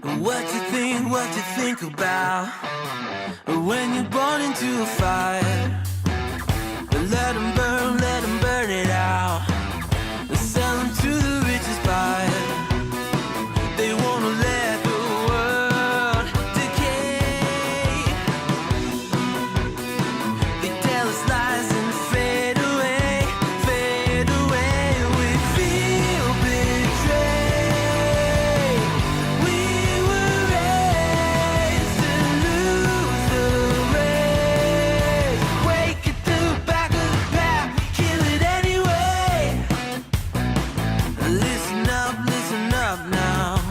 What you think about when you're born into a fire? Let them burn it out. Sell them to the richest buyer. They wanna let the world decay. They tell us lies and fade away, fade away. We feel betrayed. We were raised to lose the race. Wake at the back of the pack, kill it anyway. Listen up now,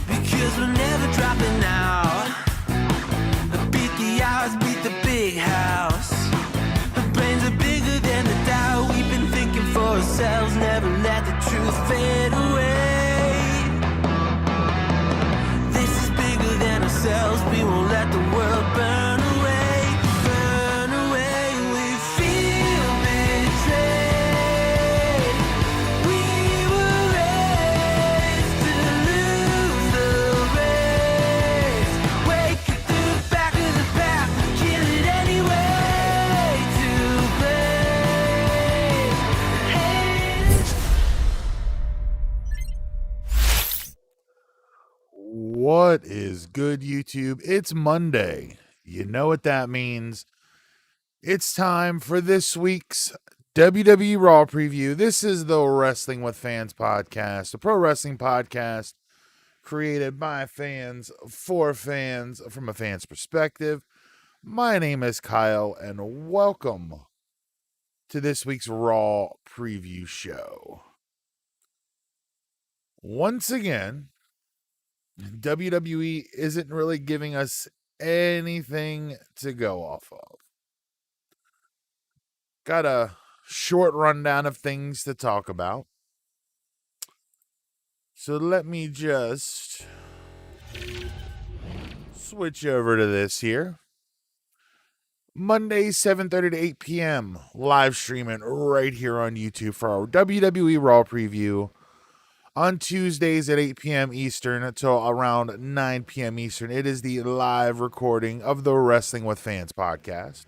because we're never dropping out. Beat the odds, beat the big house. The brains are bigger than the doubt. We've been thinking for ourselves, never let the truth fade away. This is bigger than ourselves, we won't let the world burn away, burn away. We feel betrayed. We were raised to lose the race. Wake at the back of the pack, kill it anyway. To play. What is good, YouTube? It's Monday. You know what that means. It's time for this week's WWE Raw preview. This is the Wrestling with Fans podcast, a pro wrestling podcast created by fans for fans from a fan's perspective. My name is Kyle, and welcome to this week's Raw preview show. Once again, WWE isn't really giving us anything to go off of. Got a short rundown of things to talk about. So let me just switch over to this here. Monday, 7:30 to 8 p.m. live streaming right here on YouTube for our WWE Raw preview. On Tuesdays at 8 p.m. Eastern until around 9 p.m. Eastern, it is the live recording of the Wrestling with Fans podcast.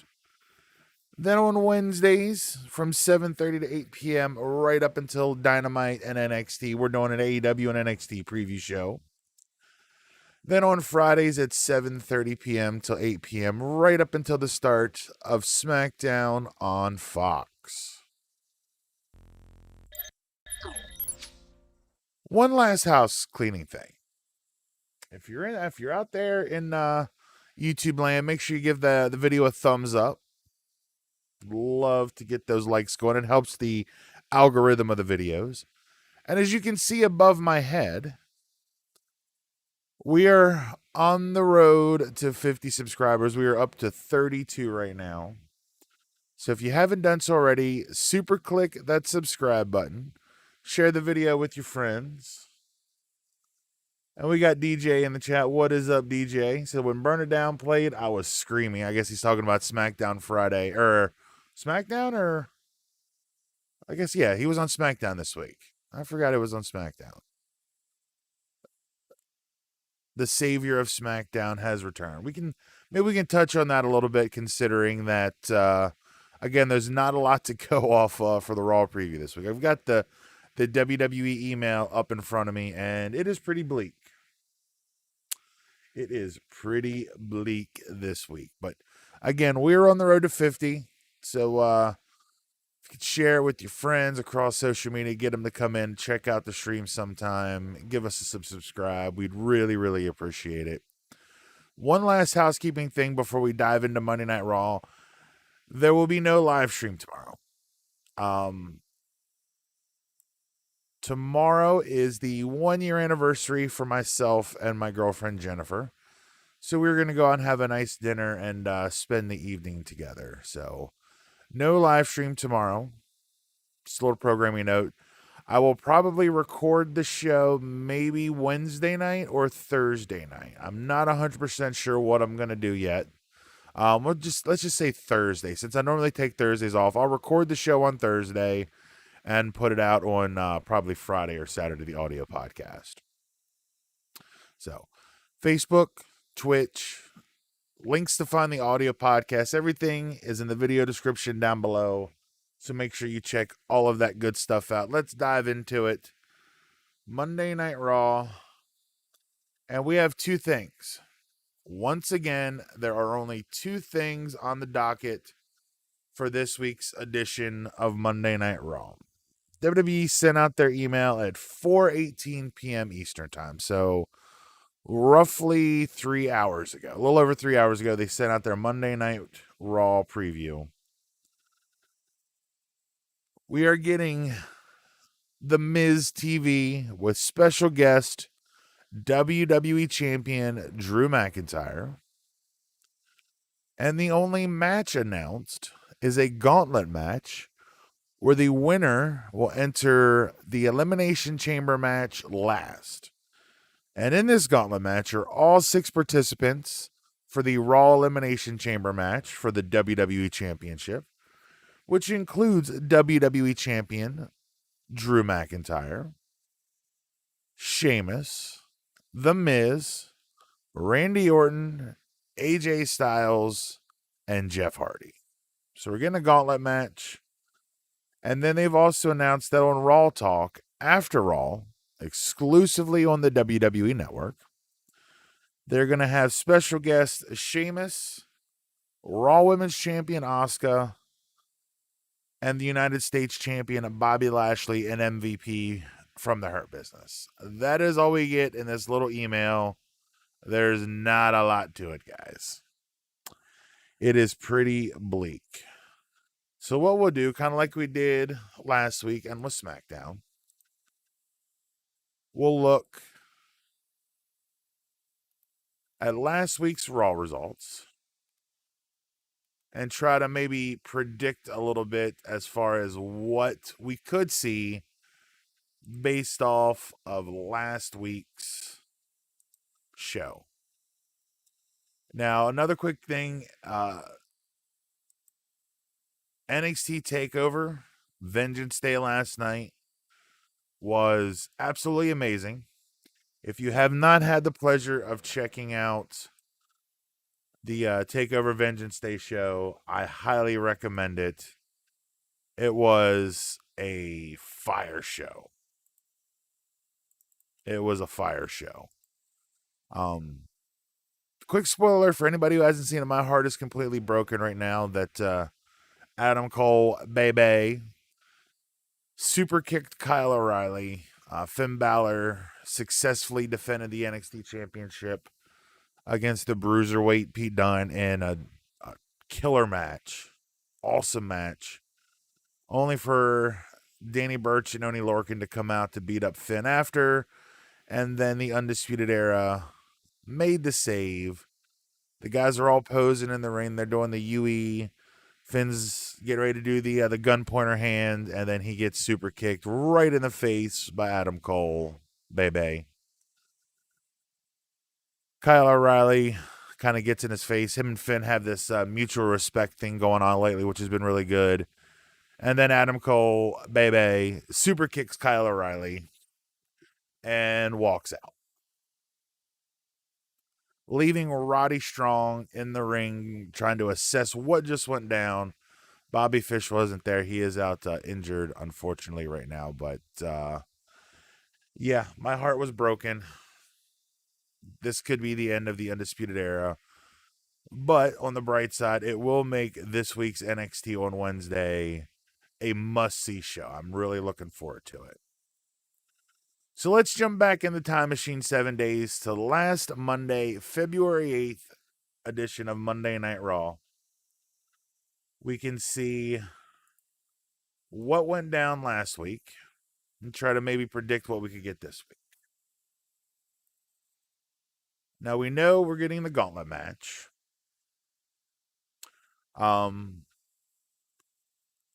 Then on Wednesdays from 7:30 to 8 p.m. right up until Dynamite and NXT, we're doing an AEW and NXT preview show. Then on Fridays at 7:30 p.m. till 8 p.m. right up until the start of SmackDown on Fox. One last house cleaning thing. If you're out there in YouTube land, make sure you give the video a thumbs up. Love to get those likes going. It helps the algorithm of the videos. And as you can see above my head, we are on the road to 50 subscribers. We are up to 32 right now. So if you haven't done so already, super click that subscribe button. Share the video with your friends. And we got DJ in the chat. What is up, DJ? So when Burn It Down played, I was screaming. I guess he's talking about SmackDown Friday. Or SmackDown or... I guess, yeah, he was on SmackDown this week. I forgot it was on SmackDown. The savior of SmackDown has returned. Maybe we can touch on that a little bit, considering that, again, there's not a lot to go off for the Raw preview this week. I've got the WWE email up in front of me, and it is pretty bleak. It is pretty bleak this week. But again, we're on the road to 50. So if you could share it with your friends across social media, get them to come in, check out the stream sometime, give us a subscribe. We'd really, really appreciate it. One last housekeeping thing before we dive into Monday Night Raw. There will be no live stream tomorrow. Tomorrow is the 1-year anniversary for myself and my girlfriend, Jennifer. So we're going to go out and have a nice dinner and spend the evening together. So no live stream tomorrow. Just a little programming note. I will probably record the show maybe Wednesday night or Thursday night. I'm not 100% sure what I'm going to do yet. Let's just say Thursday. Since I normally take Thursdays off, I'll record the show on Thursday and put it out on probably Friday or Saturday, the audio podcast. So, Facebook, Twitch, links to find the audio podcast, everything is in the video description down below. So make sure you check all of that good stuff out. Let's dive into it. Monday Night Raw. And we have two things. Once again, there are only two things on the docket for this week's edition of Monday Night Raw. WWE sent out their email at 4:18 p.m. Eastern Time. So roughly 3 hours ago, a little over 3 hours ago, they sent out their Monday Night Raw preview. We are getting The Miz TV with special guest WWE Champion Drew McIntyre. And the only match announced is a gauntlet match where the winner will enter the Elimination Chamber match last. And in this gauntlet match are all 6 participants for the Raw Elimination Chamber match for the WWE Championship, which includes WWE Champion Drew McIntyre, Sheamus, The Miz, Randy Orton, AJ Styles, and Jeff Hardy. So we're getting a gauntlet match. And then they've also announced that on Raw Talk, after Raw, exclusively on the WWE Network, they're going to have special guests Sheamus, Raw Women's Champion Asuka, and the United States Champion Bobby Lashley and MVP from the Hurt Business. That is all we get in this little email. There's not a lot to it, guys. It is pretty bleak. So what we'll do, kind of like we did last week and with SmackDown, we'll look at last week's Raw results and try to maybe predict a little bit as far as what we could see based off of last week's show. Now, another quick thing, NXT TakeOver, Vengeance Day last night was absolutely amazing. If you have not had the pleasure of checking out the TakeOver Vengeance Day show, I highly recommend it. It was a fire show. It was a fire show. Quick spoiler for anybody who hasn't seen it, my heart is completely broken right now that Adam Cole, Bebe, super kicked Kyle O'Reilly. Finn Balor successfully defended the NXT Championship against the Bruiserweight Pete Dunne in a killer match. Awesome match. Only for Danny Burch and Oney Lorcan to come out to beat up Finn after. And then the Undisputed Era made the save. The guys are all posing in the ring. They're doing the UE. Finn's getting ready to do the gun pointer hand, and then he gets super kicked right in the face by Adam Cole, Bebe. Kyle O'Reilly kind of gets in his face. Him and Finn have this mutual respect thing going on lately, which has been really good. And then Adam Cole, Bebe, super kicks Kyle O'Reilly and walks out, leaving Roddy Strong in the ring trying to assess what just went down. Bobby Fish wasn't there. He is out injured, unfortunately, right now. But, yeah, my heart was broken. This could be the end of the Undisputed Era. But on the bright side, it will make this week's NXT on Wednesday a must-see show. I'm really looking forward to it. So let's jump back in the time machine 7 days to last Monday, February 8th edition of Monday Night Raw. We can see what went down last week and try to maybe predict what we could get this week. Now we know we're getting the gauntlet match.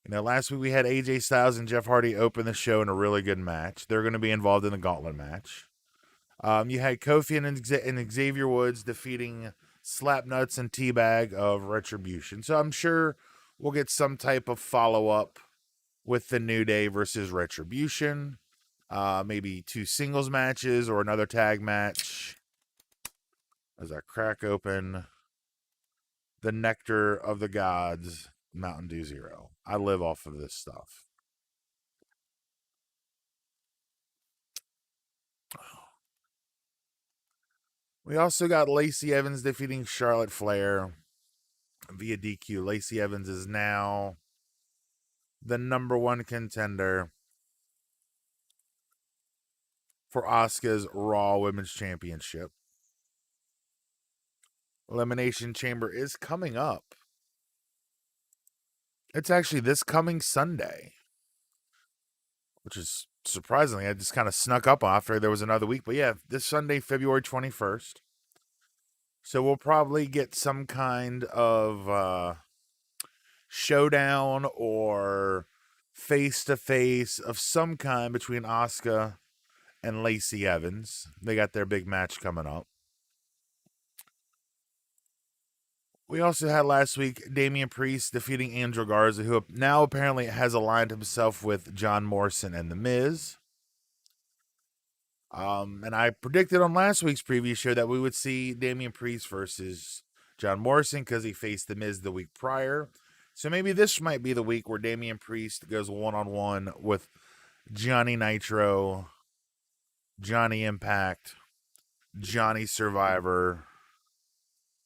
Last week we had AJ Styles and Jeff Hardy open the show in a really good match. They're going to be involved in the gauntlet match. You had Kofi and Xavier Woods defeating Slapnuts and Teabag of Retribution. So I'm sure we'll get some type of follow-up with the New Day versus Retribution. Maybe 2 singles matches or another tag match. As I crack open the nectar of the gods, Mountain Dew Zero. I live off of this stuff. We also got Lacey Evans defeating Charlotte Flair via DQ. Lacey Evans is now the number one contender for Asuka's Raw Women's Championship. Elimination Chamber is coming up. It's actually this coming Sunday, which is surprisingly, I just kind of snuck up after there was another week. But yeah, this Sunday, February 21st. So we'll probably get some kind of showdown or face-to-face of some kind between Asuka and Lacey Evans. They got their big match coming up. We also had last week Damien Priest defeating Angel Garza, who now apparently has aligned himself with John Morrison and The Miz. And I predicted on last week's preview show that we would see Damien Priest versus John Morrison because he faced The Miz the week prior. So maybe this might be the week where Damien Priest goes one-on-one with Johnny Nitro, Johnny Impact, Johnny Survivor,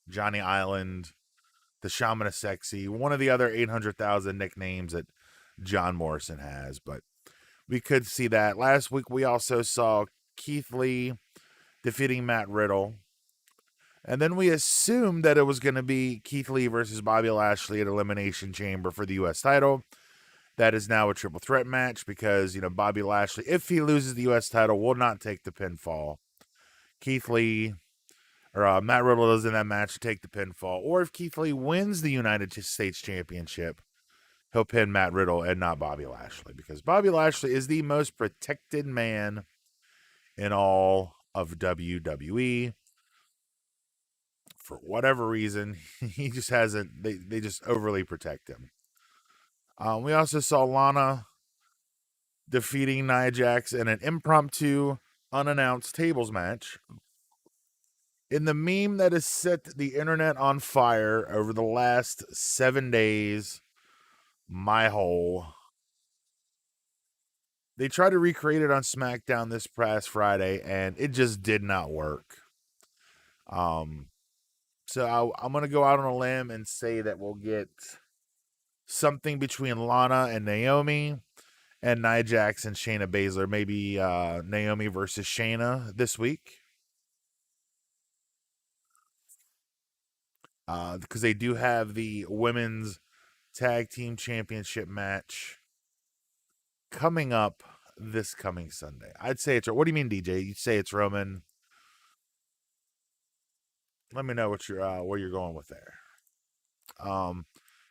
Johnny Island, the Shaman of Sexy, one of the other 800,000 nicknames that John Morrison has. But we could see that. Last week we also saw Keith Lee defeating Matt Riddle. And then we assumed that it was going to be Keith Lee versus Bobby Lashley at Elimination Chamber for the U.S. title. That is now a triple threat match because, Bobby Lashley, if he loses the U.S. title, will not take the pinfall. Keith Lee, or Matt Riddle is in that match to take the pinfall. Or if Keith Lee wins the United States Championship, he'll pin Matt Riddle and not Bobby Lashley because Bobby Lashley is the most protected man in all of WWE. For whatever reason, he just hasn't, they just overly protect him. We also saw Lana defeating Nia Jax in an impromptu, unannounced tables match. In the meme that has set the internet on fire over the last 7 days, my hole. They tried to recreate it on SmackDown this past Friday, and it just did not work. So I'm going to go out on a limb and say that we'll get something between Lana and Naomi and Nia Jax and Shayna Baszler. Maybe Naomi versus Shayna this week. Because they do have the women's tag team championship match coming up this coming Sunday. I'd say it's... What do you mean, DJ? You'd say it's Roman. Let me know what where you're going with there. And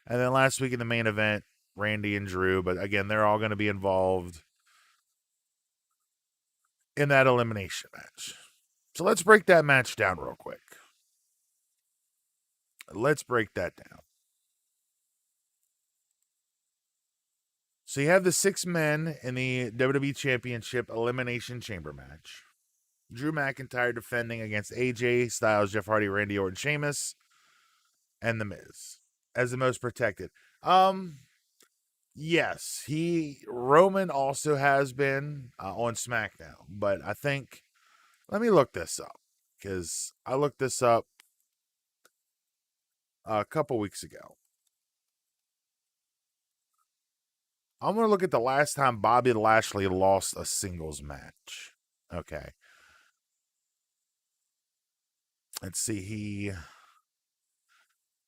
then last week in the main event, Randy and Drew, but again, they're all going to be involved in that elimination match. So let's break that match down real quick. Let's break that down. So you have the 6 men in the WWE Championship Elimination Chamber match. Drew McIntyre defending against AJ Styles, Jeff Hardy, Randy Orton, Sheamus, and The Miz as the most protected. Yes, Roman also has been on SmackDown, but I think, let me look this up because I looked this up a couple weeks ago. I'm going to look at the last time Bobby Lashley lost a singles match. Okay. Let's see.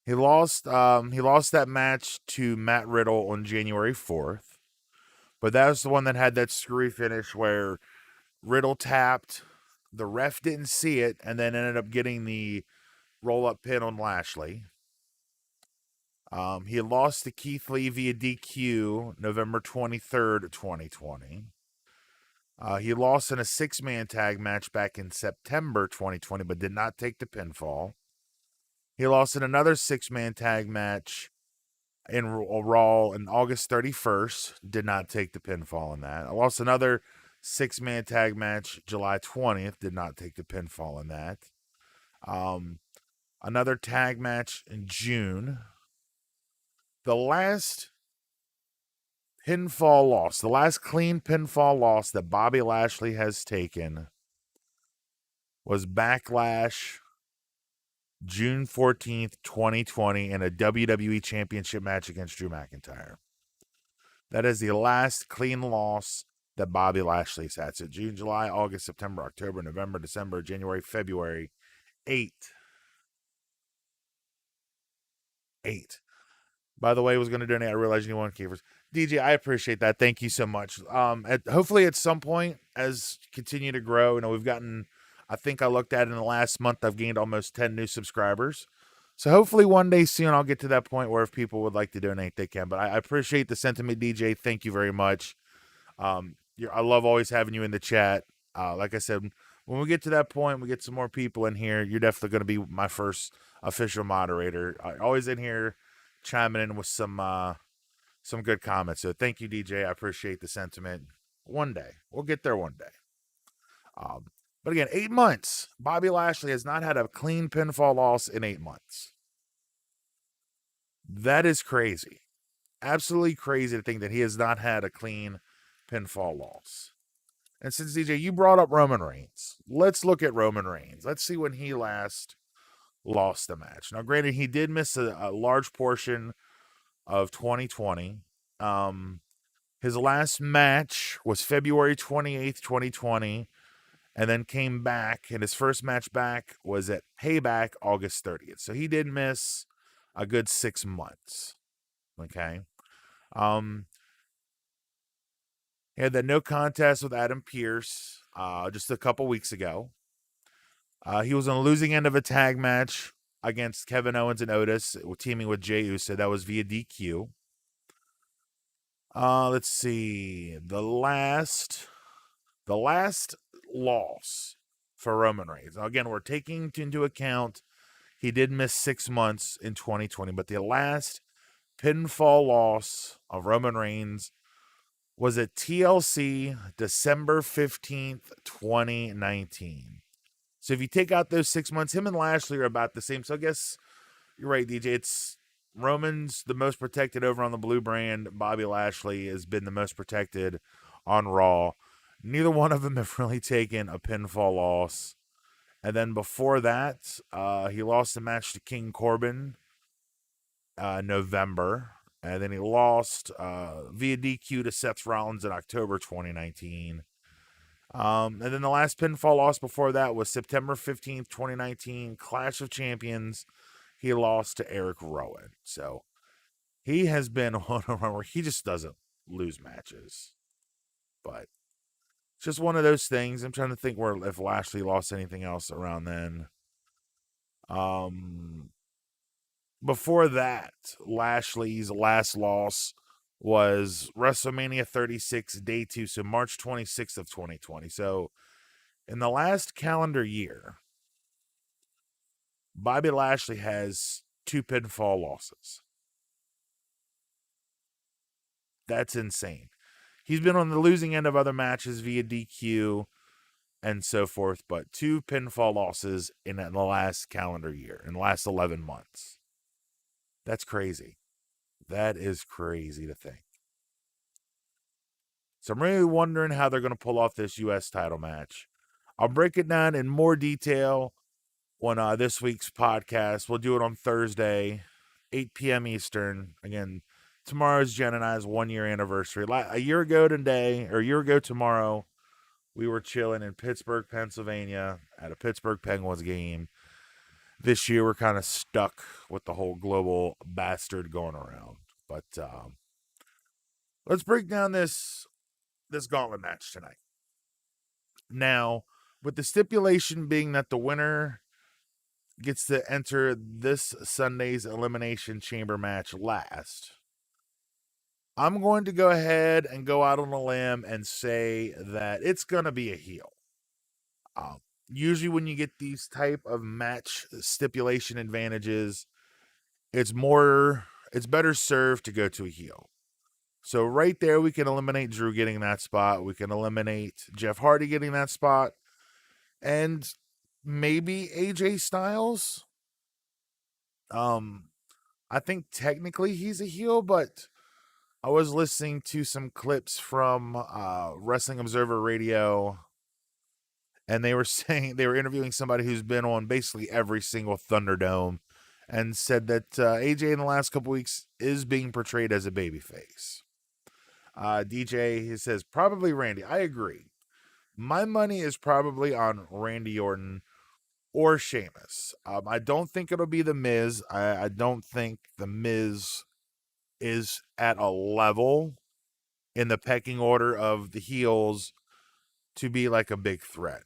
He lost that match to Matt Riddle on January 4th. But that was the one that had that screwy finish where Riddle tapped, the ref didn't see it, and then ended up getting the roll-up pin on Lashley. He lost to Keith Lee via DQ November 23rd, 2020. He lost in a 6-man tag match back in September 2020, but did not take the pinfall. He lost in another 6-man tag match in Raw on August 31st. Did not take the pinfall in that. I lost another 6-man tag match July 20th. Did not take the pinfall in that. Another tag match in June. The last pinfall loss, the last clean pinfall loss that Bobby Lashley has taken was Backlash June 14th, 2020, in a WWE Championship match against Drew McIntyre. That is the last clean loss that Bobby Lashley's had. So June, July, August, September, October, November, December, January, February. 8. By the way, I was going to donate. I realized you want keepers. DJ, I appreciate that. Thank you so much. Hopefully at some point, as continue to grow, we've gotten, I think I looked at in the last month, I've gained almost 10 new subscribers. So hopefully one day soon I'll get to that point where if people would like to donate, they can. But I appreciate the sentiment, DJ. Thank you very much. I love always having you in the chat. Like I said, when we get to that point, we get some more people in here, you're definitely going to be my first official moderator. Always in here chiming in with some good comments. So thank you, DJ. I appreciate the sentiment. One day. We'll get there one day. But again, 8 months. Bobby Lashley has not had a clean pinfall loss in 8 months. That is crazy. Absolutely crazy to think that he has not had a clean pinfall loss. And since DJ, you brought up Roman Reigns, let's look at Roman Reigns. Let's see when he last lost the match. Now, granted, he did miss a large portion of 2020. His last match was February 28th, 2020, and then came back, and his first match back was at Payback August 30th. So he did miss a good 6 months. Okay. He had that no contest with Adam Pearce just a couple weeks ago. He was on the losing end of a tag match against Kevin Owens and Otis, teaming with Jey Uso. That was via DQ. Let's see. The last loss for Roman Reigns. Now, again, we're taking into account he did miss 6 months in 2020, but the last pinfall loss of Roman Reigns was at TLC December 15th, 2019. So if you take out those 6 months, him and Lashley are about the same. So I guess you're right, DJ. It's Roman's the most protected over on the blue brand. Bobby Lashley has been the most protected on Raw. Neither one of them have really taken a pinfall loss. And then before that, he lost the match to King Corbin November. And then he lost via DQ to Seth Rollins in October 2019. And then the last pinfall loss before that was September 15th, 2019, Clash of Champions. He lost to Eric Rowan. So he has been on a run where he just doesn't lose matches. But it's just one of those things. I'm trying to think if Lashley lost anything else around then. Before that, Lashley's last loss was WrestleMania 36, Day 2, so March 26th of 2020. So in the last calendar year, Bobby Lashley has 2 pinfall losses. That's insane. He's been on the losing end of other matches via DQ and so forth, but 2 pinfall losses in the last calendar year, in the last 11 months. That's crazy. That is crazy to think. So I'm really wondering how they're going to pull off this U.S. title match. I'll break it down in more detail on this week's podcast. We'll do it on Thursday, 8 p.m. Eastern. Again, tomorrow's Jen and I's 1-year anniversary. A year ago tomorrow, we were chilling in Pittsburgh, Pennsylvania at a Pittsburgh Penguins game. This year, we're kind of stuck with the whole global bastard going around. But let's break down this gauntlet match tonight. Now, with the stipulation being that the winner gets to enter this Sunday's Elimination Chamber match last, I'm going to go ahead and go out on a limb and say that it's going to be a heel. Usually when you get these type of match stipulation advantages, it's better served to go to a heel. So right there, we can eliminate Drew getting that spot. We can eliminate Jeff Hardy getting that spot. And maybe AJ Styles. I think technically he's a heel, but I was listening to some clips from Wrestling Observer Radio, and they were saying they were interviewing somebody who's been on basically every single Thunderdome, and said that AJ in the last couple weeks is being portrayed as a babyface. DJ, he says probably Randy. I agree. My money is probably on Randy Orton or Sheamus. I don't think it'll be The Miz. I don't think The Miz is at a level in the pecking order of the heels to be like a big threat.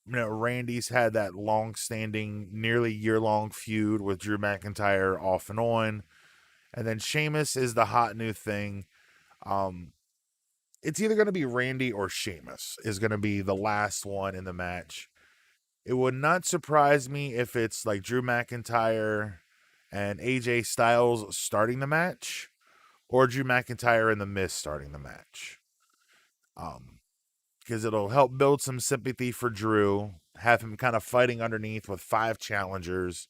Randy's had that long-standing, nearly year-long feud with Drew McIntyre off and on, and then Sheamus is the hot new thing. It's either going to be Randy or Sheamus is going to be the last one in the match. It would not surprise me if it's like Drew McIntyre and AJ Styles starting the match, or Drew McIntyre and The Miz starting the match. Because it'll help build some sympathy for Drew, have him kind of fighting underneath with 5 challengers.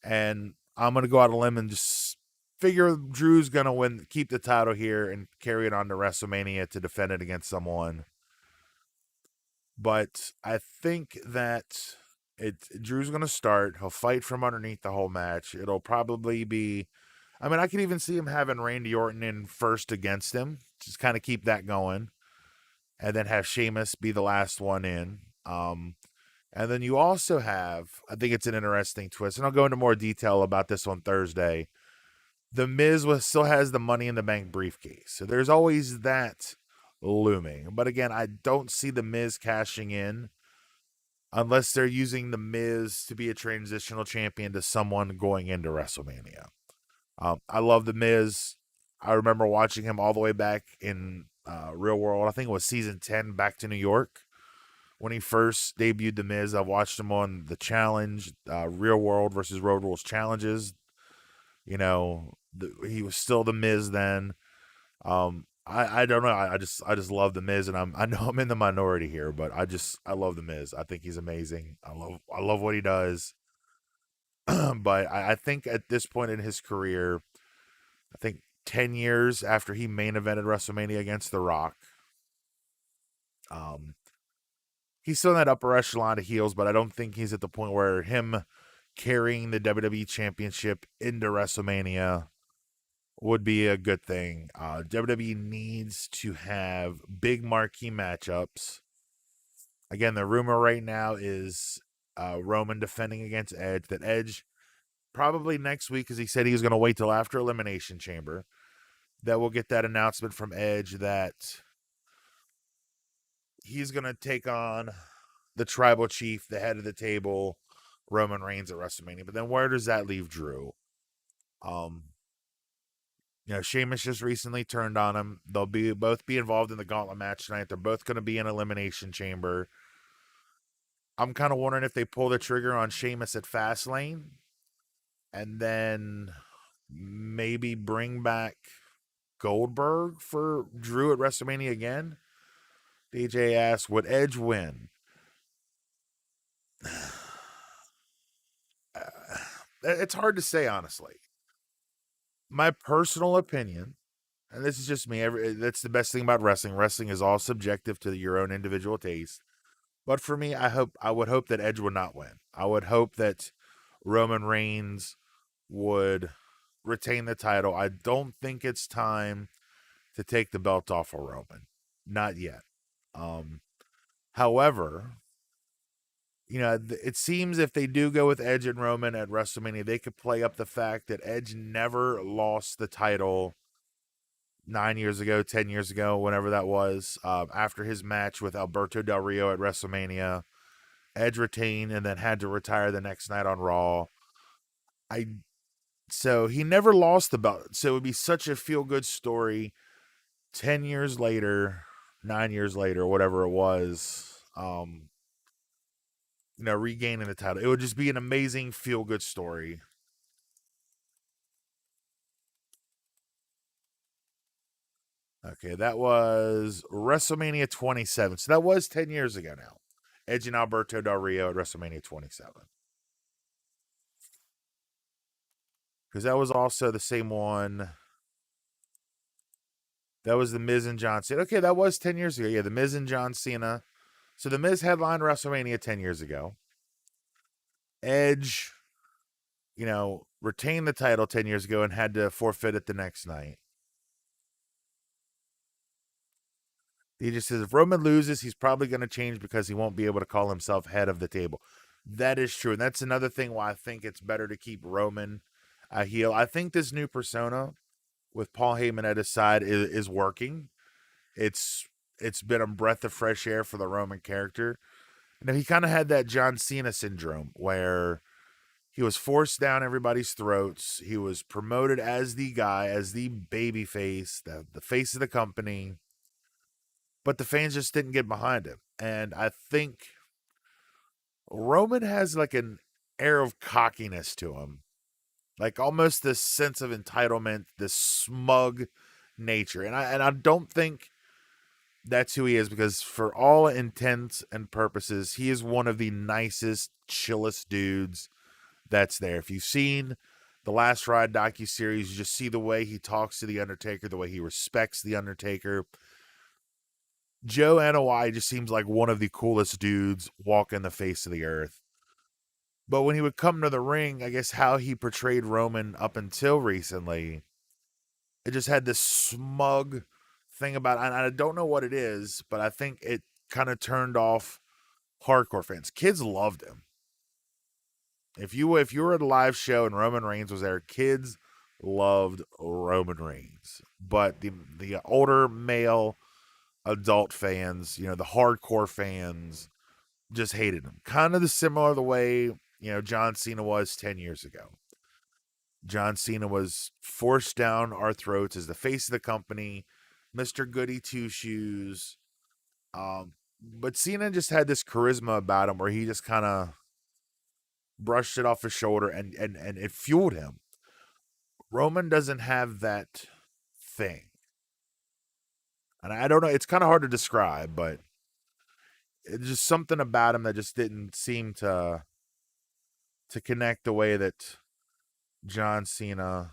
And I'm going to go out on a limb and just figure Drew's going to win, keep the title here and carry it on to WrestleMania to defend it against someone. But I think that Drew's going to start. He'll fight from underneath the whole match. It'll probably be, I could even see him having Randy Orton in first against him. Just kind of keep that going. And then have Sheamus be the last one in. And then you also have, I think it's an interesting twist, and I'll go into more detail about this on Thursday. The Miz still has the Money in the Bank briefcase. So there's always that looming. But again, I don't see the Miz cashing in unless they're using the Miz to be a transitional champion to someone going into WrestleMania. I love the Miz. I remember watching him all the way back in Real World. I think it was season 10, Back to New York. When he first debuted the Miz, I watched him on the Challenge, Real World versus Road Rules challenges. He was still the Miz then. I don't know. I just love the Miz, and I know I'm in the minority here, but I love the Miz. I think he's amazing. I love what he does. But I think at this point in his career, I think 10 years after he main evented WrestleMania against The Rock, he's still in that upper echelon of heels, but I don't think he's at the point where him carrying the WWE Championship into WrestleMania would be a good thing. WWE needs to have big marquee matchups. Again, the rumor right now is Roman defending against Edge. That Edge probably next week, because he said he was going to wait till after Elimination Chamber, that we'll get that announcement from Edge that he's going to take on the tribal chief, the head of the table, Roman Reigns at WrestleMania. But then where does that leave Drew? Sheamus just recently turned on him. They'll both be involved in the gauntlet match tonight. They're both going to be in Elimination Chamber. I'm kind of wondering if they pull the trigger on Sheamus at Fastlane and then maybe bring back Goldberg for Drew at WrestleMania again. DJ asks, would Edge win? It's hard to say, honestly. My personal opinion, and this is just me, that's the best thing about wrestling. Wrestling is all subjective to your own individual taste. But for me, I would hope that Edge would not win. I would hope that Roman Reigns would retain the title. I don't think it's time to take the belt off of Roman. Not yet. However, it seems if they do go with Edge and Roman at WrestleMania, they could play up the fact that Edge never lost the title 9 years ago, 10 years ago, whenever that was, after his match with Alberto Del Rio at WrestleMania. Edge retained and then had to retire the next night on Raw. So he never lost the belt. So it would be such a feel-good story 10 years later, 9 years later, whatever it was, regaining the title. It would just be an amazing feel-good story. Okay, that was WrestleMania 27. So that was 10 years ago now. Edge and Alberto Del Rio at WrestleMania 27. Because that was also the same one. That was the Miz and John Cena. Okay, that was 10 years ago. Yeah, the Miz and John Cena. So the Miz headlined WrestleMania 10 years ago. Edge, retained the title 10 years ago and had to forfeit it the next night. He just says if Roman loses, he's probably going to change because he won't be able to call himself head of the table. That is true. And that's another thing why I think it's better to keep Roman a heel. I think this new persona with Paul Heyman at his side is working. It's been a breath of fresh air for the Roman character. And he kind of had that John Cena syndrome where he was forced down everybody's throats. He was promoted as the guy, as the baby face, the face of the company. But the fans just didn't get behind him. And I think Roman has like an air of cockiness to him. Like almost this sense of entitlement, this smug nature. And I don't think that's who he is, because for all intents and purposes, he is one of the nicest, chillest dudes that's there. If you've seen the Last Ride docuseries, you just see the way he talks to The Undertaker, the way he respects The Undertaker. Joe Anoa'i just seems like one of the coolest dudes walking the face of the earth. But when he would come to the ring, I guess how he portrayed Roman up until recently, it just had this smug thing about it. And I don't know what it is, but I think it kind of turned off hardcore fans. Kids loved him. If you were at a live show and Roman Reigns was there, kids loved Roman Reigns. But the older male adult fans, the hardcore fans, just hated him. Kind of the way, John Cena was 10 years ago. John Cena was forced down our throats as the face of the company, Mr. Goody Two Shoes. But Cena just had this charisma about him where he just kind of brushed it off his shoulder and it fueled him. Roman doesn't have that thing. And I don't know, it's kind of hard to describe, but it's just something about him that just didn't seem to connect the way that John Cena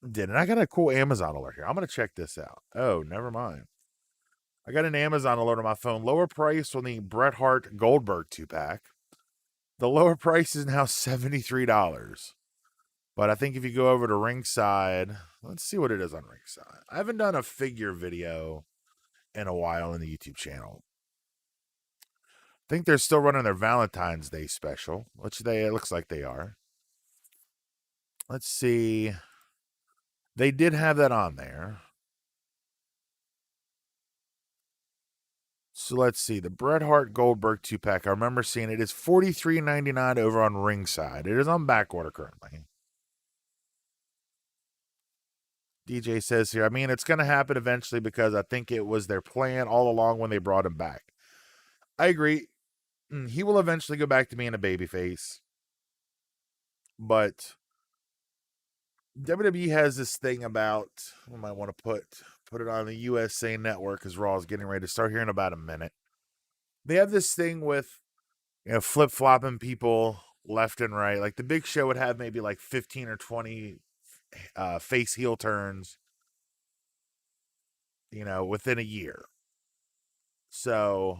did. And I got a cool Amazon alert here. I'm going to check this out. Oh, never mind. I got an Amazon alert on my phone. Lower price on the Bret Hart Goldberg 2-pack. The lower price is now $73. But I think if you go over to Ringside, let's see what it is on Ringside. I haven't done a figure video in a while in the YouTube channel. I think they're still running their Valentine's Day special, which it looks like they are. Let's see. They did have that on there. So let's see. The Bret Hart Goldberg 2-pack. I remember seeing it is $43.99 over on Ringside. It is on back order currently. DJ says here, it's going to happen eventually because I think it was their plan all along when they brought him back. I agree. He will eventually go back to being a babyface. But WWE has this thing about, I might want to put it on the USA Network because Raw is getting ready to start here in about a minute. They have this thing with, flip-flopping people left and right. Like the Big Show would have maybe like 15 or 20 face heel turns, within a year. So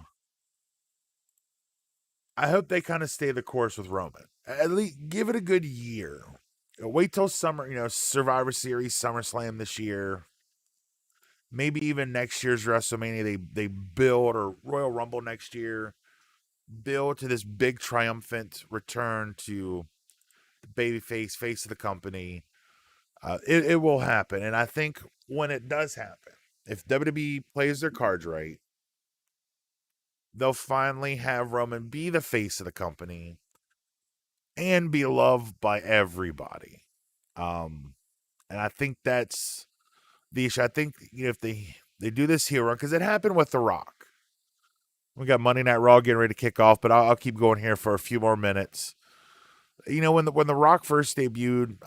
I hope they kind of stay the course with Roman. At least give it a good year. Wait till summer, Survivor Series, SummerSlam this year. Maybe even next year's WrestleMania, they build, or Royal Rumble next year, build to this big triumphant return to the babyface, face of the company. It will happen. And I think when it does happen, if WWE plays their cards right, they'll finally have Roman be the face of the company and be loved by everybody. And I think that's the issue. I think, if they do this heel run, because it happened with The Rock. We got Monday Night Raw getting ready to kick off, but I'll keep going here for a few more minutes. When the Rock first debuted,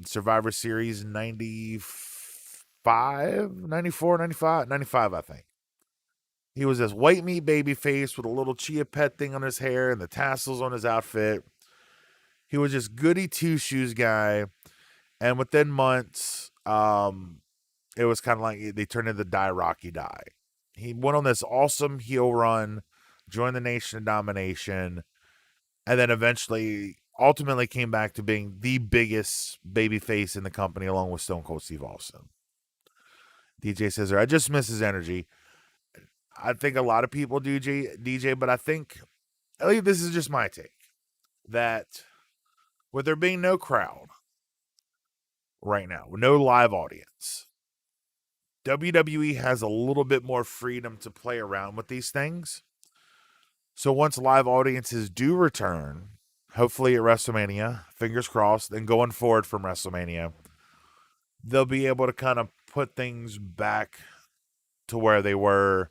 Survivor Series 95, 94, 95, 95, I think. He was this white meat baby face with a little chia pet thing on his hair and the tassels on his outfit. He was just goody two shoes guy. And within months, it was kind of like they turned into Die Rocky Die. He went on this awesome heel run, joined the Nation of Domination, and then eventually, ultimately came back to being the biggest baby face in the company along with Stone Cold Steve Austin. DJ says, I just miss his energy. I think a lot of people do, DJ, but I think, at least this is just my take, that with there being no crowd right now, with no live audience, WWE has a little bit more freedom to play around with these things. So once live audiences do return, hopefully at WrestleMania, fingers crossed, and going forward from WrestleMania, they'll be able to kind of put things back to where they were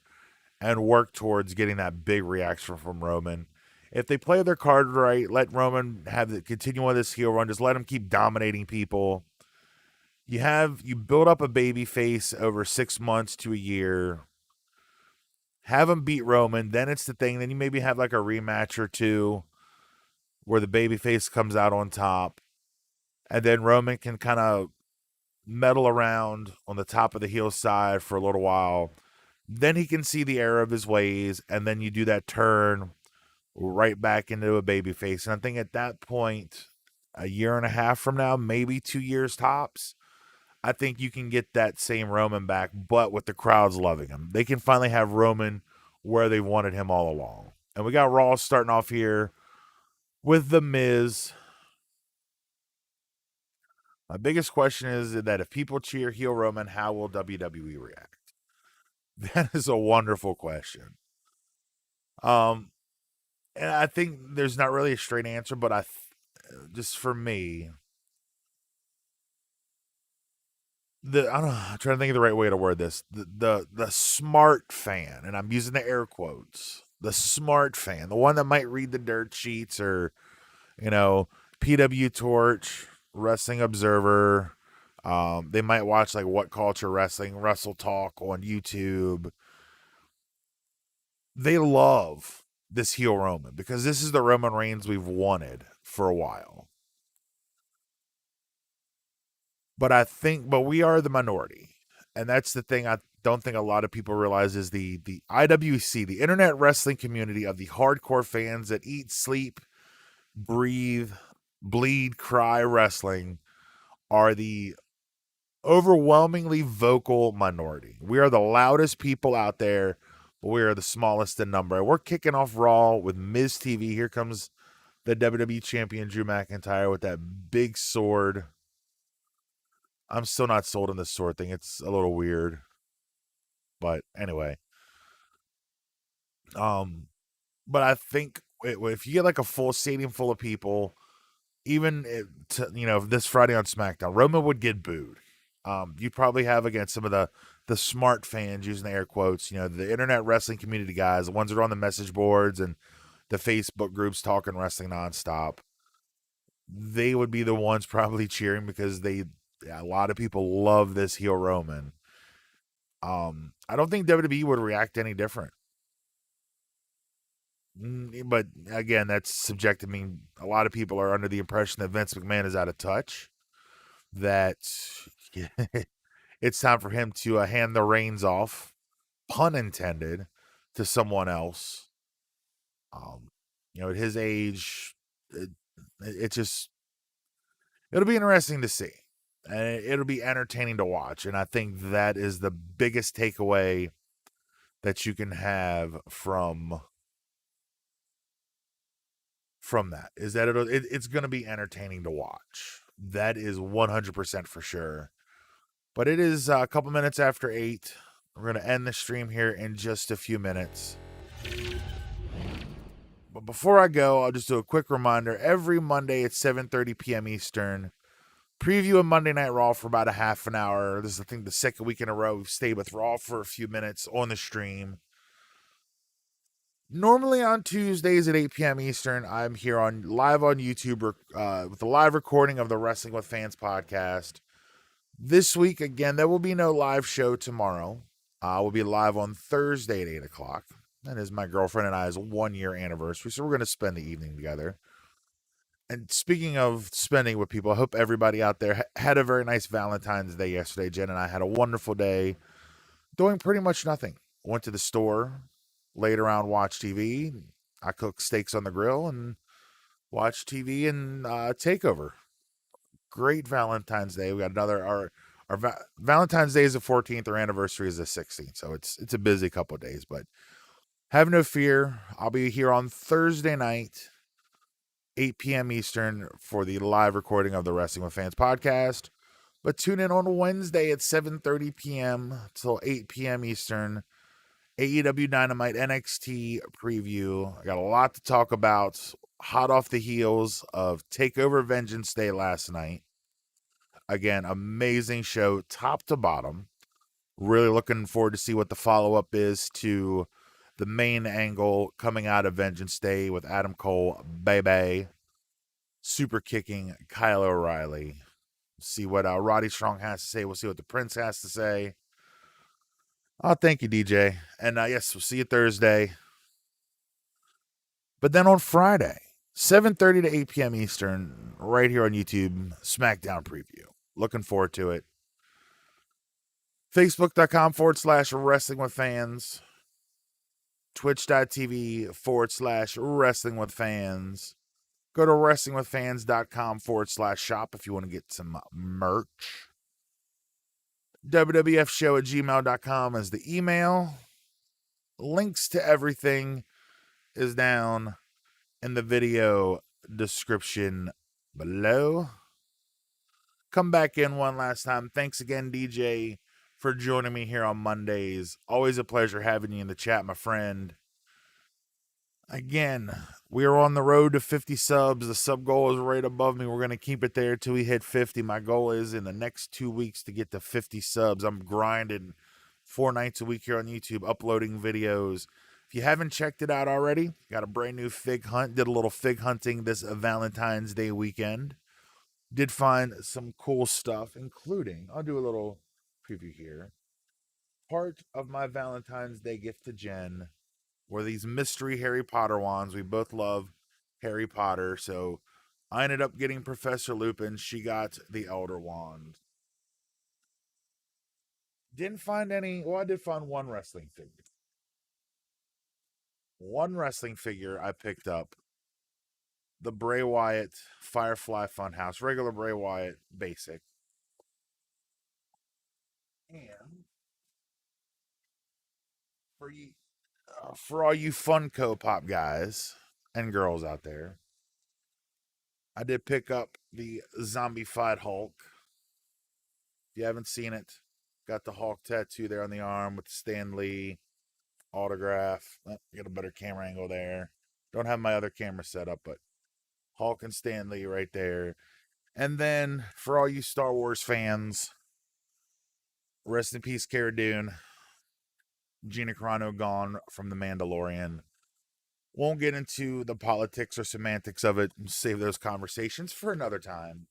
and work towards getting that big reaction from Roman. If they play their card right, let Roman continue on this heel run, just let him keep dominating people. You build up a baby face over 6 months to a year. Have him beat Roman, then it's the thing. Then you maybe have like a rematch or two where the baby face comes out on top. And then Roman can kind of meddle around on the top of the heel side for a little while. Then he can see the error of his ways, and then you do that turn right back into a baby face. And I think at that point, a year and a half from now, maybe 2 years tops, I think you can get that same Roman back, but with the crowds loving him. They can finally have Roman where they wanted him all along. And we got Raw starting off here with The Miz. My biggest question is that if people cheer heel Roman, how will WWE react? That is a wonderful question. And I think there's not really a straight answer, but just for me, I'm trying to think of the right way to word this. The smart fan, and I'm using the air quotes. The smart fan, the one that might read the dirt sheets or, PW Torch, Wrestling Observer. They might watch like What Culture Wrestling, Wrestle Talk on YouTube. They love this heel Roman because this is the Roman Reigns we've wanted for a while. But we are the minority. And that's the thing I don't think a lot of people realize is the IWC, the internet wrestling community of the hardcore fans that eat, sleep, breathe, bleed, cry wrestling are the overwhelmingly vocal minority. We are the loudest people out there, but we are the smallest in number. We're kicking off Raw with Miz TV. Here comes the WWE champion Drew McIntyre with that big sword. I'm still not sold on this sword thing. It's a little weird. But anyway. But I think if you get like a full stadium full of people, even this Friday on SmackDown, Roman would get booed. You'd probably have, again, some of the smart fans, using the air quotes, the internet wrestling community guys, the ones that are on the message boards and the Facebook groups talking wrestling nonstop. They would be the ones probably cheering because a lot of people love this heel Roman. I don't think WWE would react any different. But again, that's subjective. I mean, a lot of people are under the impression that Vince McMahon is out of touch, that it's time for him to hand the reins off, pun intended, to someone else. At his age, it'll be interesting to see. And it'll be entertaining to watch. And I think that is the biggest takeaway that you can have from that, is that it's going to be entertaining to watch. That is 100% for sure. But it is a couple minutes after 8. We're going to end the stream here in just a few minutes. But before I go, I'll just do a quick reminder. Every Monday at 7:30 p.m. Eastern, preview a Monday Night Raw for about a half an hour. This is, I think, the second week in a row we've stayed with Raw for a few minutes on the stream. Normally on Tuesdays at 8 p.m. Eastern, I'm here live on YouTube with a live recording of the Wrestling with Fans podcast. This week, again, there will be no live show tomorrow. We'll be live on Thursday at 8 o'clock. That is my girlfriend and I's 1 year anniversary, so we're going to spend the evening together. And speaking of spending with people, I hope everybody out there had a very nice Valentine's Day yesterday. Jen and I had a wonderful day doing pretty much nothing. Went to the store, laid around, watched TV. I cooked steaks on the grill and watched TV and Takeover. Great Valentine's Day. We got our Valentine's Day is the 14th. Our anniversary is the 16th, so it's a busy couple of days. But have no fear. I'll be here on Thursday night, 8 p.m. Eastern, for the live recording of the Wrestling with Fans podcast. But tune in on Wednesday at 7:30 p.m. till 8 p.m. Eastern. AEW Dynamite NXT Preview. I got a lot to talk about. Hot off the heels of TakeOver Vengeance Day last night. Again, amazing show, top to bottom. Really looking forward to see what the follow-up is to the main angle coming out of Vengeance Day with Adam Cole, baby, super kicking Kyle O'Reilly. See what Roddy Strong has to say. We'll see what the Prince has to say. Oh, thank you, DJ. And yes, we'll see you Thursday. But then on Friday, 7:30 to 8 p.m. Eastern, right here on YouTube, SmackDown Preview. Looking forward to it. Facebook.com/Wrestling with Fans. Twitch.tv/Wrestling with Fans. Go to WrestlingWithFans.com/shop if you want to get some merch. WWFshow@gmail.com is the email. Links to everything is down in the video description below. Come back in one last time. Thanks again, DJ, for joining me here on Mondays. Always a pleasure having you in the chat, my friend. Again, we are on the road to 50 subs. The sub goal is right above me. We're going to keep it there till we hit 50. My goal is in the next 2 weeks to get to 50 subs. I'm grinding 4 nights a week here on YouTube, uploading videos. If you haven't checked it out already, got a brand new fig hunt. Did a little fig hunting this Valentine's Day weekend. Did find some cool stuff, including, I'll do a little preview here. Part of my Valentine's Day gift to Jen were these mystery Harry Potter wands. We both love Harry Potter, so I ended up getting Professor Lupin. She got the Elder Wand. Didn't find any. Well, I did find one wrestling figure. One wrestling figure I picked up. The Bray Wyatt Firefly Funhouse. Regular Bray Wyatt basic. And for all you Funko Pop guys and girls out there, I did pick up the zombified Hulk. If you haven't seen it, got the Hulk tattoo there on the arm with the Stan Lee autograph. Get a better camera angle there. Don't have my other camera set up, but Hulk and Stan Lee right there. And then for all you Star Wars fans, rest in peace, Cara Dune. Gina Carano gone from The Mandalorian. Won't get into the politics or semantics of it. Save those conversations for another time.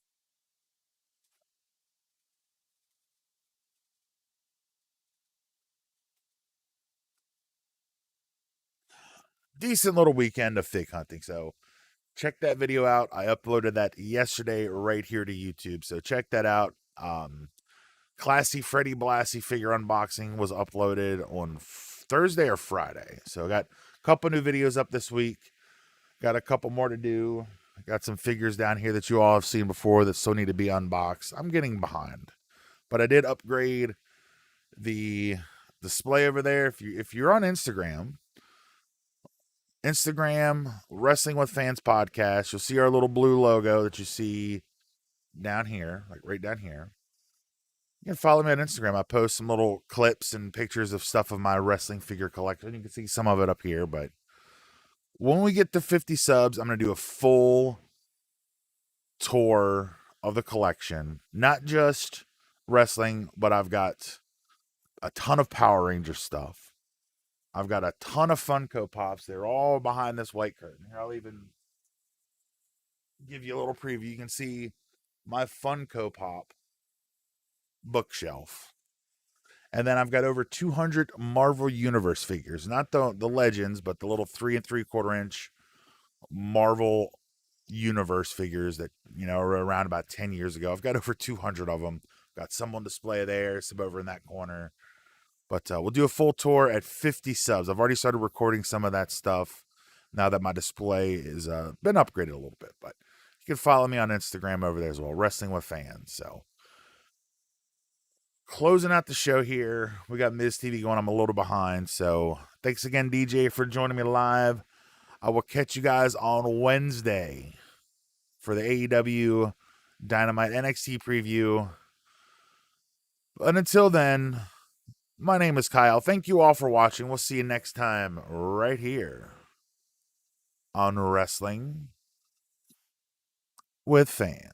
Decent little weekend of fig hunting. So check that video out. I uploaded that yesterday right here to YouTube. So check that out. Classy Freddy Blassie figure unboxing was uploaded on Thursday or Friday. So I got a couple new videos up this week. Got a couple more to do. I got some figures down here that you all have seen before that still need to be unboxed. I'm getting behind. But I did upgrade the display over there. If you're on Instagram, Wrestling with Fans podcast, you'll see our little blue logo that you see down here, like right down here. You can follow me on Instagram. I post some little clips and pictures of stuff of my wrestling figure collection. You can see some of it up here, but when we get to 50 subs, I'm going to do a full tour of the collection. Not just wrestling, but I've got a ton of Power Ranger stuff. I've got a ton of Funko Pops. They're all behind this white curtain. Here, I'll even give you a little preview. You can see my Funko Pop bookshelf. And then I've got over 200 Marvel Universe figures, not the Legends, but the little 3 3/4 inch Marvel Universe figures that, are around about 10 years ago. I've got over 200 of them. Got some on display there, some over in that corner. But we'll do a full tour at 50 subs. I've already started recording some of that stuff now that my display has been upgraded a little bit. But you can follow me on Instagram over there as well, Wrestling with Fans. So closing out the show here. We got Miz TV going. I'm a little behind. So thanks again, DJ, for joining me live. I will catch you guys on Wednesday for the AEW Dynamite NXT preview. But until then, my name is Kyle. Thank you all for watching. We'll see you next time right here on Wrestling with Fans.